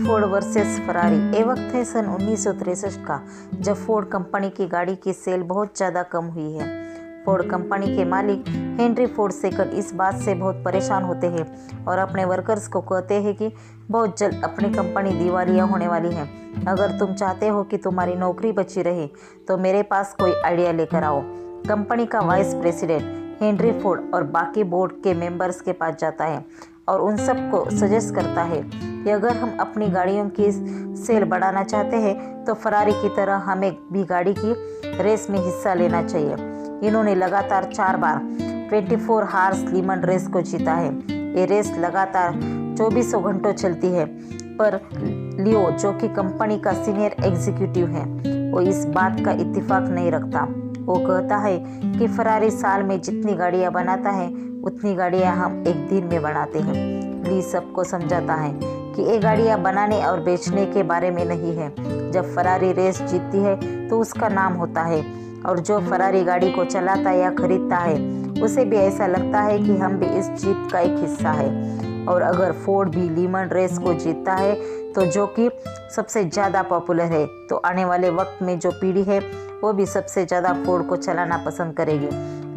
Ford versus Ferrari. ये वक्त है सन 1963 का, जब फोर्ड कंपनी की गाड़ी की सेल बहुत ज़्यादा कम हुई है। फोर्ड कंपनी के मालिक हेनरी फोर्ड सेकंड इस बात से बहुत परेशान होते हैं और अपने वर्कर्स को कहते हैं कि बहुत जल्द अपनी कंपनी दिवालिया होने वाली है। अगर तुम चाहते हो कि तुम्हारी नौकरी बची रहे तो मेरे पास कोई आइडिया लेकर आओ। कंपनी का वाइस प्रेसिडेंट हेनरी फोर्ड और बाकी बोर्ड के मेंबर्स के पास जाता है और उन सबको सजेस्ट करता है कि अगर हम अपनी गाड़ियों की सेल बढ़ाना चाहते हैं तो फरारी की तरह हमें भी गाड़ी की रेस में हिस्सा लेना चाहिए। इन्होंने लगातार 4 बार 24 हार्स लीमन रेस को जीता है। ये रेस लगातार 24 घंटों चलती है, पर लियो जो कि कंपनी का सीनियर एग्जीक्यूटिव है, वो इस बात का इत्तेफाक नहीं रखता। वो कहता है कि फरारी साल में जितनी गाड़ियां बनाता है उतनी गाड़ियां हम एक दिन में बनाते हैं। ली सबको समझाता है कि ये गाड़ियां बनाने और बेचने के बारे में नहीं है। जब फरारी रेस जीतती है तो उसका नाम होता है और जो फरारी गाड़ी को चलाता या खरीदता है उसे भी ऐसा लगता है कि हम भी इस जीत का एक हिस्सा है। और अगर फोर्ड भी लीमन रेस को जीतता है तो जो कि सबसे ज़्यादा पॉपुलर है, तो आने वाले वक्त में जो पीढ़ी है वो भी सबसे ज़्यादा फोर्ड को चलाना पसंद करेगी।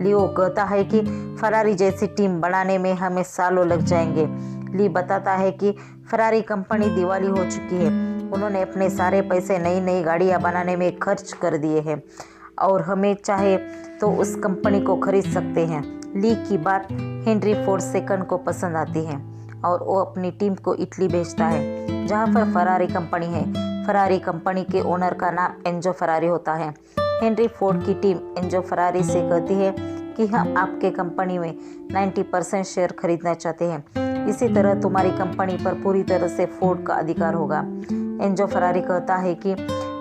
लियो कहता है कि फरारी जैसी टीम बनाने में हमें सालों लग जाएंगे। ली बताता है कि फरारी कंपनी दिवाली हो चुकी है। उन्होंने अपने सारे पैसे नई नई गाड़ियाँ बनाने में खर्च कर दिए हैं और हमें चाहे तो उस कंपनी को खरीद सकते हैं। ली की बात हेनरी फोर्ड सेकंड को पसंद आती है और वो अपनी टीम को इटली भेजता है, जहाँ पर फरारी कंपनी है। फरारी कंपनी के ओनर का नाम एंजो फरारी होता है। हेनरी फोर्ड की टीम एंजो फरारी से कहती है कि हम आपके कंपनी में 90% शेयर खरीदना चाहते हैं। इसी तरह तुम्हारी कंपनी पर पूरी तरह से फोर्ड का अधिकार होगा। एंजो फरारी कहता है कि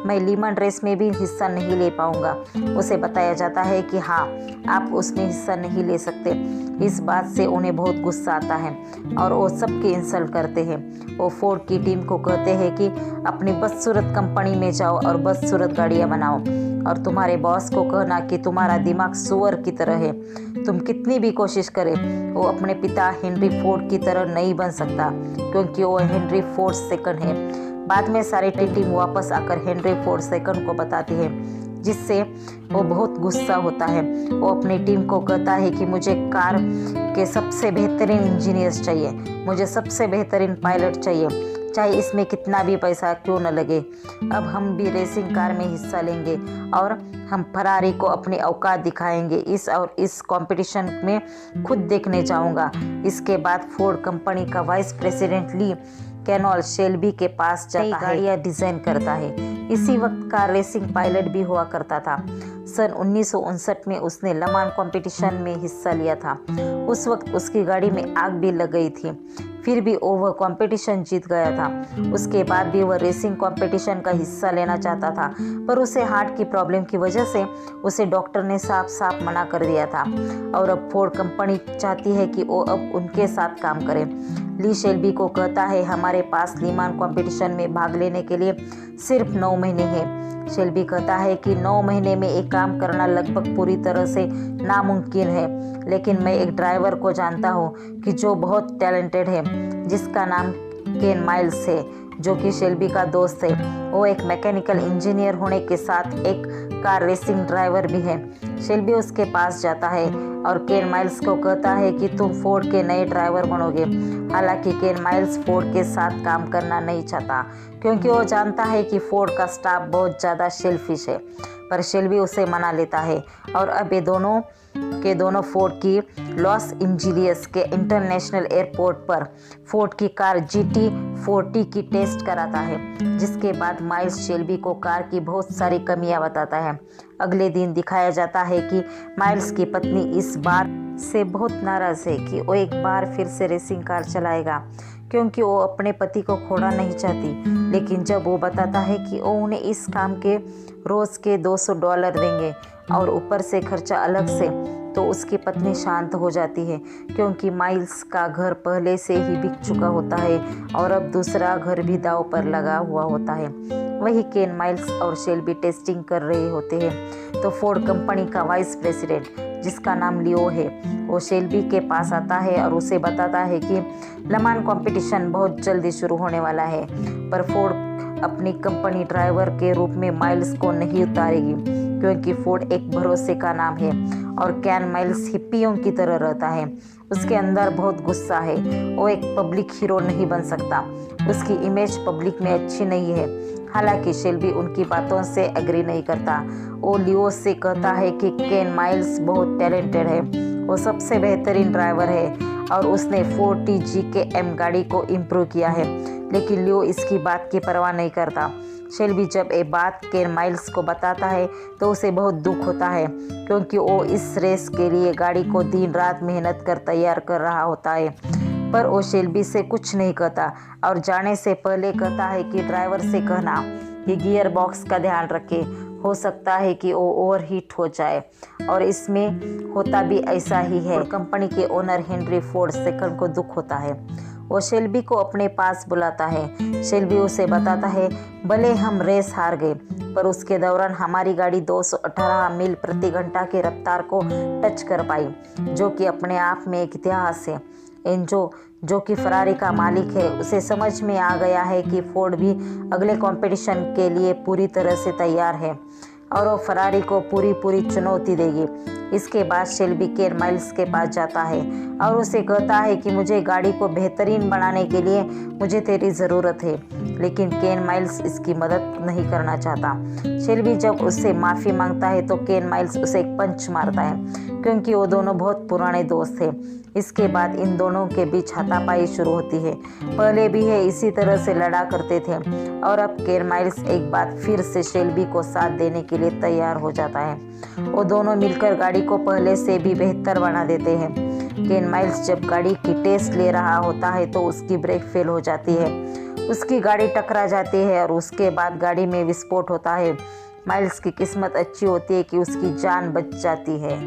मैं लीमन रेस में भी हिस्सा नहीं ले पाऊंगा। उसे बताया जाता है कि हाँ, आप उसमें हिस्सा नहीं ले सकते। इस बात से उन्हें बहुत गुस्सा आता है और वो सबकी इंसल्ट करते हैं। वो फोर्ड की टीम को कहते हैं कि अपनी बदसूरत कंपनी में जाओ और बदसूरत गाड़ियाँ बनाओ और तुम्हारे बॉस को कहना कि तुम्हारा दिमाग सुअर की तरह है। तुम कितनी भी कोशिश करें, वो अपने पिता हेनरी फोर्ड की तरह नहीं बन सकता, क्योंकि वो हेनरी फोर्ड सेकंड है। बाद में सारी टीम वापस आकर हेनरी फोर्ड सेकंड को बताती है, जिससे वो बहुत गुस्सा होता है। वो अपनी टीम को कहता है कि मुझे कार के सबसे बेहतरीन इंजीनियर्स चाहिए, मुझे सबसे बेहतरीन पायलट चाहिए, चाहे इसमें कितना भी पैसा क्यों न लगे। अब हम भी रेसिंग कार में हिस्सा लेंगे और हम फरारी को अपनी औकात दिखाएंगे। इस कंपटीशन में खुद देखने जाऊंगा। इसके बाद फोर्ड कंपनी का वाइस प्रेसिडेंट ली कैनोल शेल्बी के पास जाता है, गाड़ियाँ डिजाइन करता है। इसी वक्त कार रेसिंग पायलट भी हुआ करता था। सन 1959 में उसने लमान कंपटीशन में हिस्सा लिया था। उस वक्त उसकी गाड़ी में आग भी लग गई थी, फिर भी वह कंपटीशन जीत गया था। उसके बाद भी वह रेसिंग कंपटीशन का हिस्सा लेना चाहता था, पर उसे हार्ट की प्रॉब्लम की वजह से उसे डॉक्टर ने साफ साफ मना कर दिया था। और अब फोर्ड कंपनी चाहती है कि वो अब उनके साथ काम करे। ली शेल्बी को कहता है, हमारे पास लीमान कंपटीशन में भाग लेने के लिए सिर्फ 9 महीने हैं। शेल्बी कहता है कि 9 महीने में एक काम करना लगभग पूरी तरह से नामुमकिन है, लेकिन मैं एक ड्राइवर को जानता हूँ कि जो बहुत टैलेंटेड है, जिसका नाम केन माइल्स है, जो कि शेल्बी का दोस्त है। वो एक मैकेनिकल इंजीनियर होने के साथ एक कार रेसिंग ड्राइवर भी है। शेल्बी उसके पास जाता है और केन माइल्स को कहता है कि तुम फोर्ड के नए ड्राइवर बनोगे। हालांकि केन माइल्स फोर्ड के साथ काम करना नहीं चाहता, क्योंकि वो जानता है कि फोर्ड का स्टाफ बहुत ज़्यादा सेल्फिश है, पर शेल्बी उसे मना लेता है। और अब ये दोनों फोर्ड की लॉस एंजिलियस के इंटरनेशनल एयरपोर्ट पर फोर्ड की कार GT40 की टेस्ट कराता है, जिसके बाद माइल्स शेल्बी को कार की बहुत सारी कमियां बताता है। अगले दिन दिखाया जाता है कि माइल्स की पत्नी इस बार से बहुत नाराज़ है कि वो एक बार फिर से रेसिंग कार चलाएगा, क्योंकि वो अपने पति को खोना नहीं चाहती। लेकिन जब वो बताता है कि वो उन्हें इस काम के रोज़ के $200 देंगे और ऊपर से खर्चा अलग से, तो उसकी पत्नी शांत हो जाती है, क्योंकि माइल्स का घर पहले से ही बिक चुका होता है और अब दूसरा घर भी दांव पर लगा हुआ होता है। वही केन माइल्स और शेल्बी टेस्टिंग कर रहे होते हैं तो फोर्ड कंपनी का वाइस प्रेसिडेंट जिसका नाम लियो है। वो शेल्बी के पास आता है और उसे बताता है कि लेमान कंपटीशन बहुत जल्दी शुरू होने वाला है, पर फोर्ड अपनी कंपनी ड्राइवर के रूप में माइल्स को नहीं उतारेगी, क्योंकि फोर्ड एक भरोसे का नाम है और केन माइल्स हिप्पियों की तरह रहता है। उसके अंदर बहुत गुस्सा है। वो एक पब्लिक हीरो नहीं बन सकता। उसकी इमेज पब्लिक में अच्छी नहीं है। हालांकि शेल्बी उनकी बातों से एग्री नहीं करता। वो लियो से कहता है कि केन माइल्स बहुत टैलेंटेड है, वो सबसे बेहतरीन ड्राइवर है और उसने 40 GKM गाड़ी को इम्प्रूव किया है। लेकिन लियो इसकी बात की परवाह नहीं करता। शेल्बी जब ये बात केन माइल्स को बताता है तो उसे बहुत दुख होता है, क्योंकि वो इस रेस के लिए गाड़ी को दिन रात मेहनत कर तैयार कर रहा होता है। पर वो शेल्बी से कुछ नहीं कहता और जाने से पहले कहता है कि ड्राइवर से कहना कि गियर बॉक्स का ध्यान रखे, हो सकता है कि वो ओवरहीट हो जाए। और इसमें होता भी ऐसा ही है। कंपनी के ओनर हेनरी फोर्ड सेकंड को दुख होता है। वो शेल्बी को अपने पास बुलाता है। शेल्बी उसे बताता है, भले हम रेस हार गए, पर उसके दौरान हमारी गाड़ी 218 मील प्रति घंटा की रफ्तार को टच कर पाई, जो कि अपने आप में एक इतिहास है। एंजो, जो कि फरारी का मालिक है, उसे समझ में आ गया है कि फोर्ड भी अगले कंपटीशन के लिए पूरी तरह से तैयार है और वो फरारी को पूरी चुनौती देगी। इसके बाद शेल्बी केन माइल्स के पास जाता है और उसे कहता है कि मुझे गाड़ी को बेहतरीन बनाने के लिए मुझे तेरी ज़रूरत है। लेकिन केन माइल्स इसकी मदद नहीं करना चाहता। शेल्बी जब उससे माफ़ी मांगता है तो केन माइल्स उसे एक पंच मारता है, क्योंकि वो दोनों बहुत पुराने दोस्त थे। इसके बाद इन दोनों के बीच हाथापाई शुरू होती है। पहले भी है इसी तरह से लड़ा करते थे और अब केन माइल्स एक बार फिर से शेल्बी को साथ देने के लिए तैयार हो जाता है। वो दोनों मिलकर गाड़ी को पहले से भी बेहतर बना देते हैं। केन माइल्स जब गाड़ी की टेस्ट ले रहा होता है तो उसकी ब्रेक फेल हो जाती है। उसकी गाड़ी टकरा जाती है और उसके बाद गाड़ी में विस्फोट होता है। माइल्स की किस्मत अच्छी होती है कि उसकी जान बच जाती है।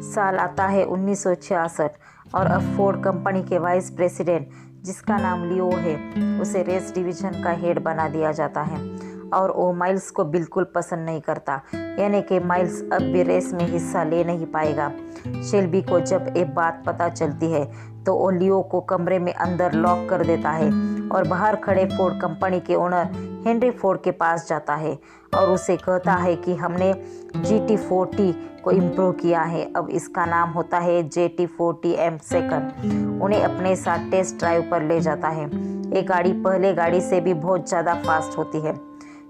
साल आता है 1966 और अब फोर्ड कंपनी के वाइस प्रेसिडेंट, जिसका नाम लियो है, उसे रेस डिवीजन का हेड बना दिया जाता है और वो माइल्स को बिल्कुल पसंद नहीं करता, यानी कि माइल्स अब भी रेस में हिस्सा ले नहीं पाएगा। शेल्बी को जब ये बात पता चलती है तो वो लियो को कमरे में अंदर लॉक कर देता है और बाहर खड़े फोर्ड कंपनी के ओनर हेनरी फोर्ड के पास जाता है और उसे कहता है कि हमने GT40 को इम्प्रूव किया है, अब इसका नाम होता है JT40M सेकंड। उन्हें अपने साथ टेस्ट ड्राइव पर ले जाता है। ये गाड़ी पहले गाड़ी से भी बहुत ज़्यादा फास्ट होती है।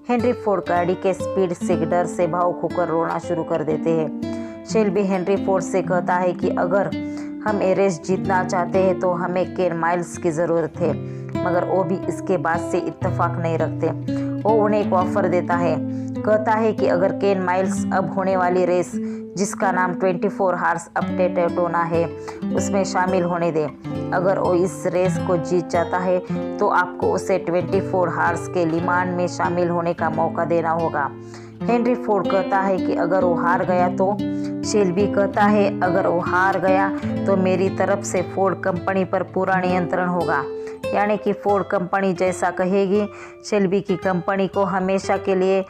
हेनरी फोर्ड गाड़ी के स्पीड से डर से भावुक होकर रोना शुरू कर देते हैं। शेल्बी हेनरी फोर्ड से कहता है कि अगर हम ये रेस जीतना चाहते हैं तो हमें केन माइल्स की ज़रूरत है, मगर वो भी इसके बाद से इत्तेफाक नहीं रखते। वो उन्हें एक ऑफर देता है, कहता है कि अगर केन माइल्स अब होने वाली रेस, जिसका नाम 24 हार्स अप डेटोना है, उसमें शामिल होने दें। अगर वो इस रेस को जीत जाता है तो आपको उसे 24 हार्स के लिमान में शामिल होने का मौका देना होगा। हेनरी फोर्ड कहता है कि अगर वो हार गया तो? शेल्बी कहता है, अगर वो हार गया तो मेरी तरफ से फोर्ड कंपनी पर पूरा नियंत्रण होगा, यानी कि फोर्ड कंपनी जैसा कहेगी शेल्बी की कंपनी को हमेशा के लिए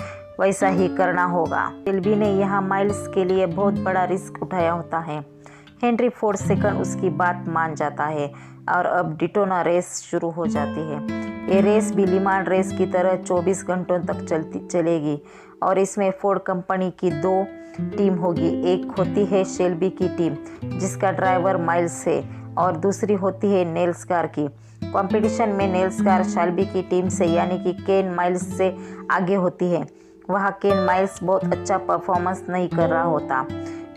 वैसा ही करना होगा। शेल्बी ने यहाँ माइल्स के लिए बहुत बड़ा रिस्क उठाया होता है। हेनरी फोर्ड सेकंड उसकी बात मान जाता है और अब डिटोना रेस शुरू हो जाती है। ये रेस भी लिमान रेस की तरह 24 घंटों तक चलेगी और इसमें फोर्ड कंपनी की 2 टीम होगी। एक होती है शेल्बी की टीम, जिसका ड्राइवर माइल्स है, और दूसरी होती है नेल्सगार की। कंपटीशन में नेल्सगार शेल्बी की टीम से यानी कि केन माइल्स से आगे होती है। वहाँ केन माइल्स बहुत अच्छा परफॉर्मेंस नहीं कर रहा होता,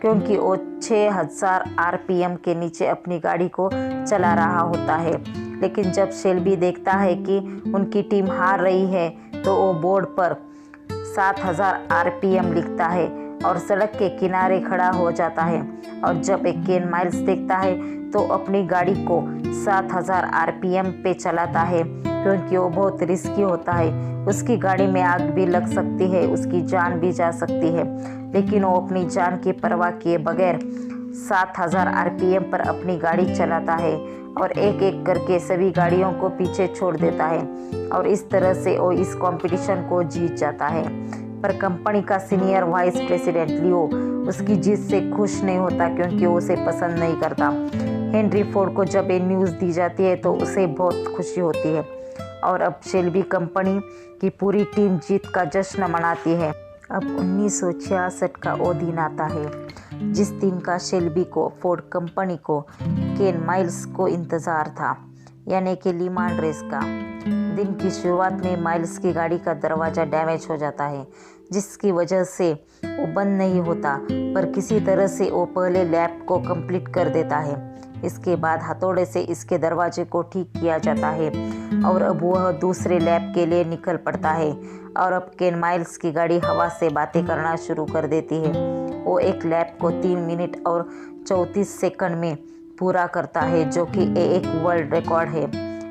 क्योंकि वो 6000 RPM के नीचे अपनी गाड़ी को चला रहा होता है। लेकिन जब शेल्बी देखता है कि उनकी टीम हार रही है तो वो बोर्ड पर 7000 RPM लिखता है और सड़क के किनारे खड़ा हो जाता है। और जब एक केन माइल्स देखता है तो अपनी गाड़ी को 7000 RPM पे चलाता है, क्योंकि वो बहुत रिस्की होता है। उसकी गाड़ी में आग भी लग सकती है, उसकी जान भी जा सकती है, लेकिन वो अपनी जान की परवाह किए बगैर 7000 RPM पर अपनी गाड़ी चलाता है और एक एक करके सभी गाड़ियों को पीछे छोड़ देता है और इस तरह से वो इस कंपटीशन को जीत जाता है। पर कंपनी का सीनियर वाइस प्रेसिडेंट लियो उसकी जीत से खुश नहीं होता क्योंकि वो उसे पसंद नहीं करता। हेनरी फोर्ड को जब ये न्यूज़ दी जाती है तो उसे बहुत खुशी होती है और अब शेल्बी कंपनी की पूरी टीम जीत का जश्न मनाती है। अब 1966 का वो दिन आता है जिस दिन का शेल्बी को, फोर्ड कंपनी को, केन माइल्स को इंतज़ार था, यानी कि ले मांस रेस का। दिन की शुरुआत में माइल्स की गाड़ी का दरवाज़ा डैमेज हो जाता है जिसकी वजह से वो बंद नहीं होता, पर किसी तरह से वो पहले लैप को कंप्लीट कर देता है। इसके बाद हथौड़े से इसके दरवाजे को ठीक किया जाता है और अब वह दूसरे लैप के लिए निकल पड़ता है और अब केन माइल्स की गाड़ी हवा से बातें करना शुरू कर देती है। वो एक लैप को 3 मिनट और 34 सेकंड में पूरा करता है जो कि एक वर्ल्ड रिकॉर्ड है।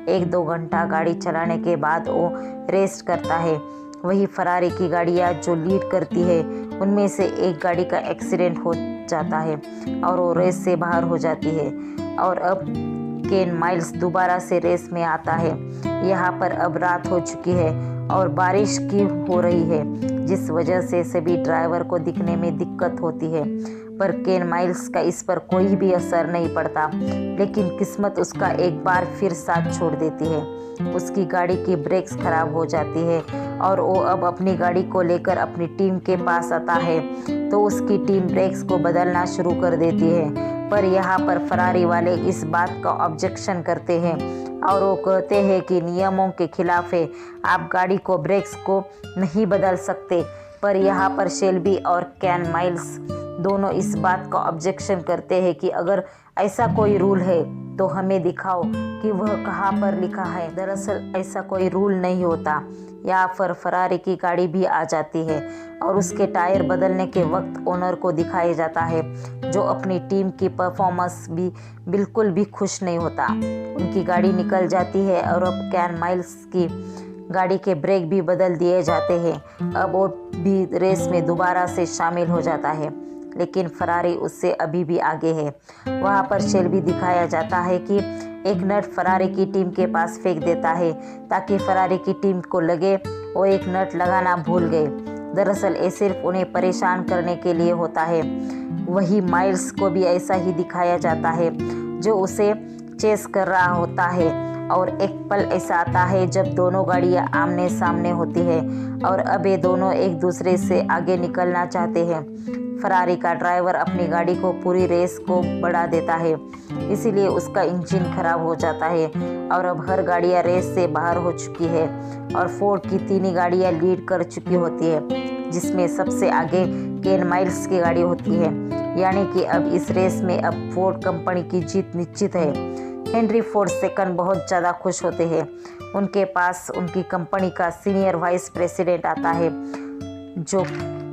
1-2 घंटा गाड़ी चलाने के बाद वो रेस्ट करता है। वही फरारी की गाड़ियाँ जो लीड करती है उनमें से एक गाड़ी का एक्सीडेंट हो जाता है और वो रेस से बाहर हो जाती है और अब केन माइल्स दोबारा से रेस में आता है। यहाँ पर अब रात हो चुकी है और बारिश की हो रही है जिस वजह से सभी ड्राइवर को दिखने में दिक्कत होती है, पर केन माइल्स का इस पर कोई भी असर नहीं पड़ता। लेकिन किस्मत उसका एक बार फिर साथ छोड़ देती है। उसकी गाड़ी की ब्रेक्स खराब हो जाती है और वो अब अपनी गाड़ी को लेकर अपनी टीम के पास आता है तो उसकी टीम ब्रेक्स को बदलना शुरू कर देती है। पर यहाँ पर फरारी वाले इस बात का ऑब्जेक्शन करते हैं और वो कहते हैं कि नियमों के खिलाफ है, आप गाड़ी को ब्रेक्स को नहीं बदल सकते। पर यहाँ पर शेल्बी और केन माइल्स दोनों इस बात का ऑब्जेक्शन करते हैं कि अगर ऐसा कोई रूल है तो हमें दिखाओ कि वह कहाँ पर लिखा है। दरअसल ऐसा कोई रूल नहीं होता। यहाँ पर फरारी की गाड़ी भी आ जाती है और उसके टायर बदलने के वक्त ओनर को दिखाया जाता है जो अपनी टीम की परफॉर्मेंस भी बिल्कुल भी खुश नहीं होता। उनकी गाड़ी निकल जाती है और अब केन माइल्स की गाड़ी के ब्रेक भी बदल दिए जाते हैं। अब वो भी रेस में दोबारा से शामिल हो जाता है लेकिन फरारी उससे अभी भी आगे है। वहाँ पर शेल्बी दिखाया जाता है कि एक नट फरारी की टीम के पास फेंक देता है ताकि फरारी की टीम को लगे वो एक नट लगाना भूल गए। दरअसल ये सिर्फ उन्हें परेशान करने के लिए होता है। वही माइल्स को भी ऐसा ही दिखाया जाता है जो उसे चेस कर रहा होता है और एक पल ऐसा आता है जब दोनों गाड़ियां आमने सामने होती है और अब ये दोनों एक दूसरे से आगे निकलना चाहते हैं। फरारी का ड्राइवर अपनी गाड़ी को पूरी रेस को बढ़ा देता है, इसीलिए उसका इंजन खराब हो जाता है और अब हर गाड़ियां रेस से बाहर हो चुकी है और फोर्ड की 3 गाड़ियां लीड कर चुकी होती है जिसमें सबसे आगे केन माइल्स की गाड़ी होती है। यानी कि अब इस रेस में अब फोर्ड कंपनी की जीत निश्चित है। हेनरी फोर्ड सेकंड बहुत ज़्यादा खुश होते हैं। उनके पास उनकी कंपनी का सीनियर वाइस प्रेसिडेंट आता है जो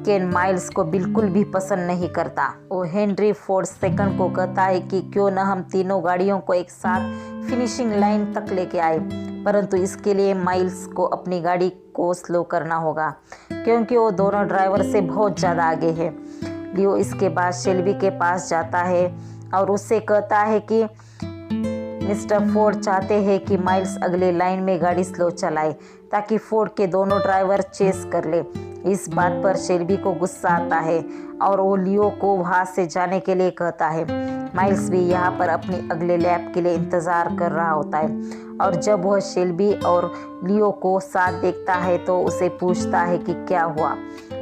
केन माइल्स को बिल्कुल भी पसंद नहीं करता। वो हेनरी फोर्ड सेकंड को कहता है कि क्यों न हम तीनों गाड़ियों को एक साथ फिनिशिंग लाइन तक लेके आए, परंतु इसके लिए माइल्स को अपनी गाड़ी को स्लो करना होगा क्योंकि वो दोनों ड्राइवर से बहुत ज़्यादा आगे है। लियो इसके बाद शेल्बी के पास जाता है और उससे कहता है कि मिस्टर फोर्ड चाहते हैं कि माइल्स अगले लाइन में गाड़ी स्लो चलाए ताकि फोर्ड के दोनों ड्राइवर चेस कर ले। इस बात पर शेल्बी को गुस्सा आता है और वो लियो को वहाँ से जाने के लिए कहता है। माइल्स भी यहाँ पर अपनी अगले लैप के लिए इंतज़ार कर रहा होता है और जब वह शेल्बी और लियो को साथ देखता है तो उसे पूछता है कि क्या हुआ।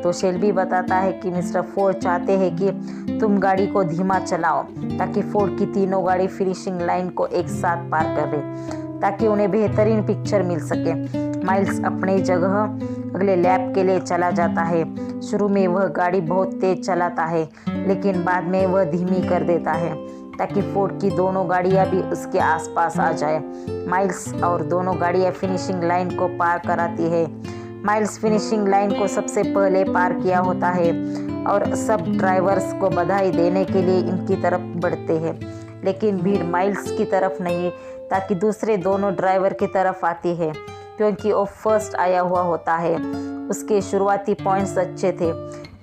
तो शेल्बी बताता है कि मिस्टर फोर्ड चाहते हैं कि तुम गाड़ी को धीमा चलाओ ताकि फोर्ड की तीनों गाड़ी फिनिशिंग लाइन को एक साथ पार कर ले ताकि उन्हें बेहतरीन पिक्चर मिल सके। माइल्स अपनी जगह अगले लैप के लिए चला जाता है। शुरू में वह गाड़ी बहुत तेज चलाता है लेकिन बाद में वह धीमी कर देता है ताकि फोर्ड की दोनों गाड़ियां भी उसके आसपास आ जाए। माइल्स और दोनों गाड़ियां फिनिशिंग लाइन को पार कराती है। माइल्स फिनिशिंग लाइन को सबसे पहले पार किया होता है और सब ड्राइवर्स को बधाई देने के लिए इनकी तरफ बढ़ते हैं, लेकिन भीड़ माइल्स की तरफ नहीं ताकि दूसरे दोनों ड्राइवर की तरफ आती है क्योंकि वो फर्स्ट आया हुआ होता है। उसके शुरुआती पॉइंट्स अच्छे थे।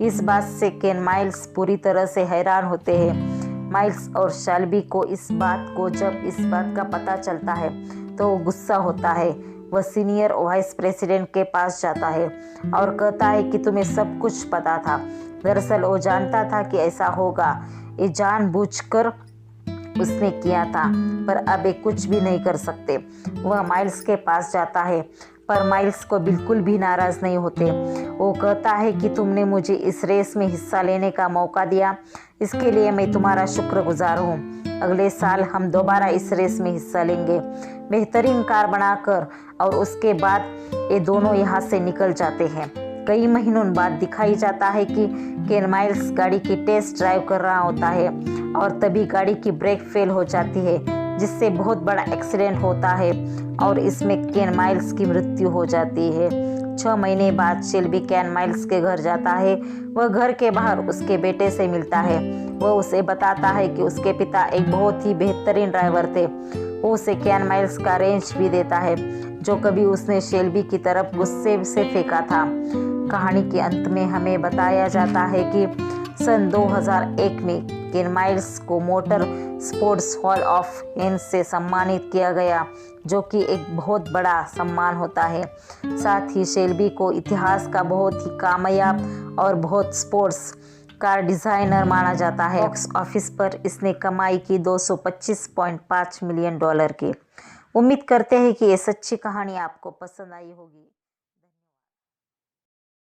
इस बात से केन माइल्स पूरी तरह से हैरान होते हैं। माइल्स और शेल्बी को जब इस बात का पता चलता है तो वो गुस्सा होता है। वह सीनियर वाइस प्रेसिडेंट के पास जाता है और कहता है कि तुम्हें सब कुछ पता था। दरअसल वो जानता था कि ऐसा होगा, ये जानबूझकर उसने किया था, पर अब ये कुछ भी नहीं कर सकते। वह माइल्स के पास जाता है, पर माइल्स को बिल्कुल भी नाराज नहीं होते। वो कहता है कि तुमने मुझे इस रेस में हिस्सा लेने का मौका दिया, इसके लिए मैं तुम्हारा शुक्रगुजार हूँ। अगले साल हम दोबारा इस रेस में हिस्सा लेंगे, बेहतरीन कार बनाकर। और उसके बाद ये दोनों यहाँ से निकल जाते हैं। कई महीनों बाद दिखाई जाता है कि केन माइल्स गाड़ी की टेस्ट ड्राइव कर रहा होता है और तभी गाड़ी की ब्रेक फेल हो जाती है, जिससे बहुत बड़ा एक्सीडेंट होता है और इसमें केन माइल्स की मृत्यु हो जाती है। 6 महीने बाद शेल्बी केन माइल्स के घर जाता है। वह घर के बाहर उसके बेटे से मिलता है। वह उसे बताता है कि उसके पिता एक बहुत ही बेहतरीन ड्राइवर थे। वो उसे केन माइल्स का रेंच भी देता है, जो कभी उसने शेल्बी की तरफ गुस्से से फेंका था। कहानी के अंत में हमें बताया जाता है कि सन 2001 में केन माइल्स को motor sports hall of fame से सम्मानित किया गया, जो कि एक बहुत बड़ा सम्मान होता है। साथ ही शेल्बी को इतिहास का बहुत ही कामयाब और बहुत स्पोर्ट्स कार डिज़ाइनर माना जाता है। बॉक्स ऑफिस पर इसने कमाई की $225.5 मिलियन की। उम्मीद करते हैं कि ये सच्ची कहानी आपको पसंद आई होगी।